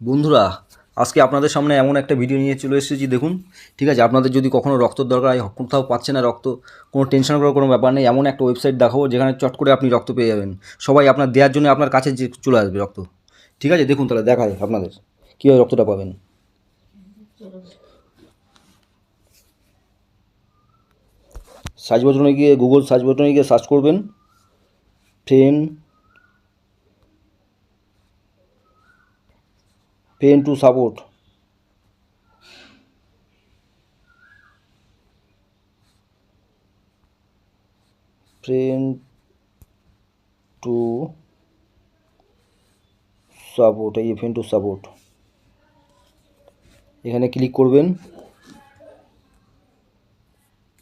বন্ধুরা, আজকে আপনাদের সামনে এমন একটা ভিডিও নিয়ে চলে এসেছি। দেখুন, ঠিক আছে, আপনাদের যদি কখনো রক্তর দরকার হয়, কোথাও পাচ্ছে না রক্ত, কোনো টেনশন করার কোনো ব্যাপার নেই। এমন একটা ওয়েবসাইট দেখাবো যেখানে চট করে আপনি রক্ত পেয়ে যাবেন। সবাই আপনার দেওয়ার জন্য আপনার কাছে যে চলে আসবে রক্ত। ঠিক আছে, দেখুন তাহলে দেখায় আপনাদের কীভাবে রক্তটা পাবেন। সার্চ বাটনে গিয়ে গুগল সার্চ বাটনে গিয়ে সার্চ করবেন friend pen to support. Friend to support, এই ফ্রেন টু সাপোর্ট, এখানে ক্লিক করবেন।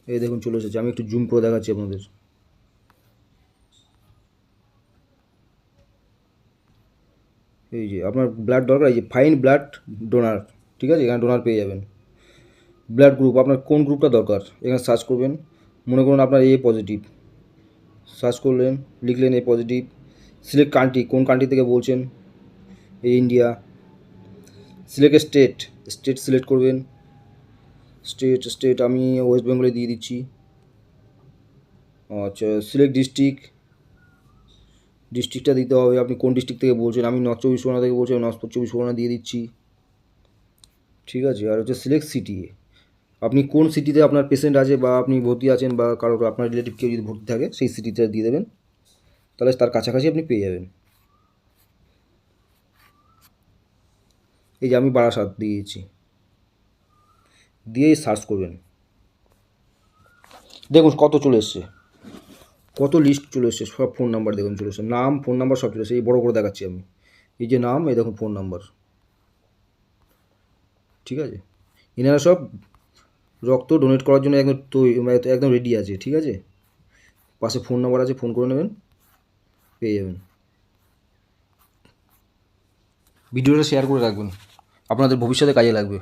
এই দেখুন চলে এসেছে, আমি একটু জুম করে দেখাচ্ছি আপনাদের। এই যে আপনার ব্লাড দরকার, এই যে ফাইন ব্লাড ডোনার, ঠিক আছে, এখানে ডোনার পেয়ে যাবেন। ব্লাড গ্রুপ, আপনার কোন গ্রুপটা দরকার এখানে সার্চ করবেন। মনে করুন আপনার এ পজিটিভ, সার্চ করলেন, লিখলেন এ পজিটিভ। সিলেক্ট কান্ট্রি, কোন কান্ট্রি থেকে বলছেন, এই India. Select state, state select করবেন। স্টেট আমি ওয়েস্ট বেঙ্গলে দিয়ে দিচ্ছি। আচ্ছা, সিলেক্ট ডিস্ট্রিক্ট, ডিস্ট্রিক্টটা দিতে হবে, আপনি কোন ডিস্ট্রিক্ট থেকে বলছেন। আমি নর্থ চব্বিশ পরগনা থেকে বলছি, আমি নর্থ চব্বিশ পরগনা দিয়ে দিচ্ছি। ঠিক আছে, আর হচ্ছে সিলেক্ট সিটি, আপনি কোন সিটিতে আপনার পেশেন্ট আছে বা আপনি ভর্তি আছেন বা কারোর আপনার রিলেটিভ কেউ যদি ভর্তি থাকে সেই সিটিতে দিয়ে দেবেন, তাহলে তার কাছাকাছি আপনি পেয়ে যাবেন। এই যে আমি বারাসাত দিয়েছি, দিয়ে সার্চ করবেন। দেখুন কত চলে এসছে, কত লিস্ট চলে এসছে, সব ফোন নাম্বার দেখুন চলে এসছে, নাম ফোন নাম্বার সব চলে এসছে। এই বড়ো করে দেখাচ্ছি আমি, এই যে নাম, এই দেখুন ফোন নাম্বার। ঠিক আছে, এনারা সব রক্ত ডোনেট করার জন্য একদম একদম রেডি আছে। ঠিক আছে, পাশে ফোন নাম্বার আছে, ফোন করে নেবেন, পেয়ে যাবেন। ভিডিওটা শেয়ার করে রাখবেন, আপনাদের ভবিষ্যতে কাজে লাগবে।